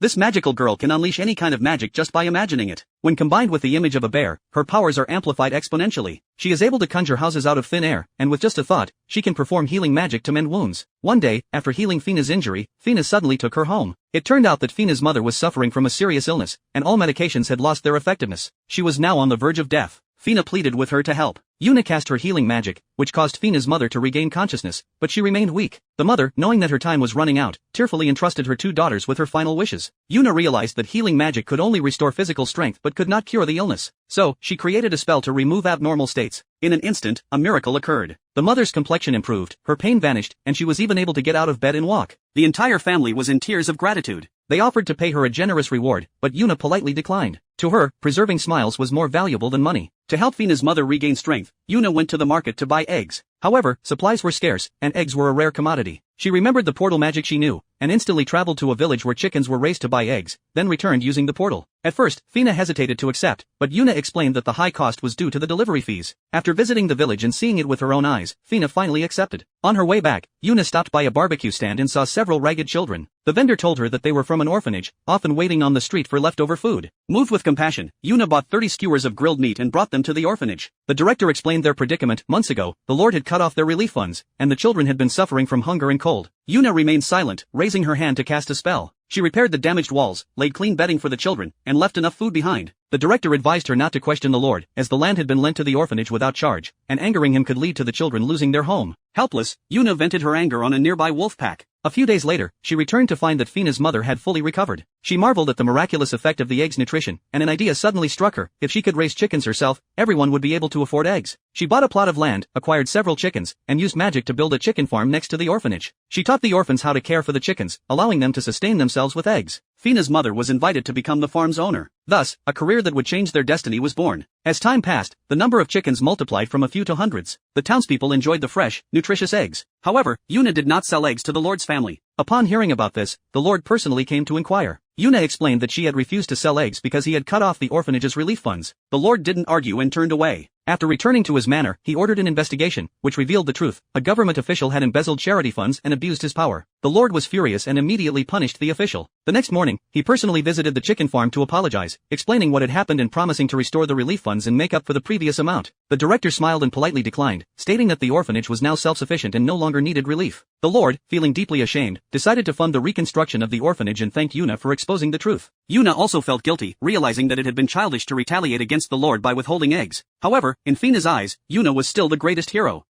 This magical girl can unleash any kind of magic just by imagining it. When combined with the image of a bear, her powers are amplified exponentially. She is able to conjure houses out of thin air, and with just a thought, she can perform healing magic to mend wounds. One day, after healing Fina's injury, Fina suddenly took her home. It turned out that Fina's mother was suffering from a serious illness, and all medications had lost their effectiveness. She was now on the verge of death. Fina pleaded with her to help. Yuna cast her healing magic, which caused Fina's mother to regain consciousness, but she remained weak. The mother, knowing that her time was running out, tearfully entrusted her two daughters with her final wishes. Yuna realized that healing magic could only restore physical strength but could not cure the illness. So, she created a spell to remove abnormal states. In an instant, a miracle occurred. The mother's complexion improved, her pain vanished, and she was even able to get out of bed and walk. The entire family was in tears of gratitude. They offered to pay her a generous reward, but Yuna politely declined. To her, preserving smiles was more valuable than money. To help Fina's mother regain strength, Yuna went to the market to buy eggs. However, supplies were scarce, and eggs were a rare commodity. She remembered the portal magic she knew, and instantly traveled to a village where chickens were raised to buy eggs, then returned using the portal. At first, Fina hesitated to accept, but Yuna explained that the high cost was due to the delivery fees. After visiting the village and seeing it with her own eyes, Fina finally accepted. On her way back, Yuna stopped by a barbecue stand and saw several ragged children. The vendor told her that they were from an orphanage, often waiting on the street for leftover food. Moved with compassion, Yuna bought 30 skewers of grilled meat and brought them to the orphanage. The director explained their predicament. Months ago, the Lord had cut off their relief funds, and the children had been suffering from hunger and cold. Yuna remained silent, raising her hand to cast a spell. She repaired the damaged walls, laid clean bedding for the children, and left enough food behind. The director advised her not to question the Lord, as the land had been lent to the orphanage without charge, and angering him could lead to the children losing their home. Helpless, Yuna vented her anger on a nearby wolf pack. A few days later, she returned to find that Fina's mother had fully recovered. She marveled at the miraculous effect of the egg's nutrition, and an idea suddenly struck her. If she could raise chickens herself, everyone would be able to afford eggs. She bought a plot of land, acquired several chickens, and used magic to build a chicken farm next to the orphanage. She taught the orphans how to care for the chickens, allowing them to sustain themselves with eggs. Fina's mother was invited to become the farm's owner. Thus, a career that would change their destiny was born. As time passed, the number of chickens multiplied from a few to hundreds. The townspeople enjoyed the fresh, nutritious eggs. However, Yuna did not sell eggs to the Lord's family. Upon hearing about this, the Lord personally came to inquire. Yuna explained that she had refused to sell eggs because he had cut off the orphanage's relief funds. The Lord didn't argue and turned away. After returning to his manor, he ordered an investigation, which revealed the truth. A government official had embezzled charity funds and abused his power. The Lord was furious and immediately punished the official. The next morning, he personally visited the chicken farm to apologize, explaining what had happened and promising to restore the relief funds and make up for the previous amount. The director smiled and politely declined, stating that the orphanage was now self-sufficient and no longer needed relief. The Lord, feeling deeply ashamed, decided to fund the reconstruction of the orphanage and thanked Yuna for exposing the truth. Yuna also felt guilty, realizing that it had been childish to retaliate against the Lord by withholding eggs. However, in Fina's eyes, Yuna was still the greatest hero.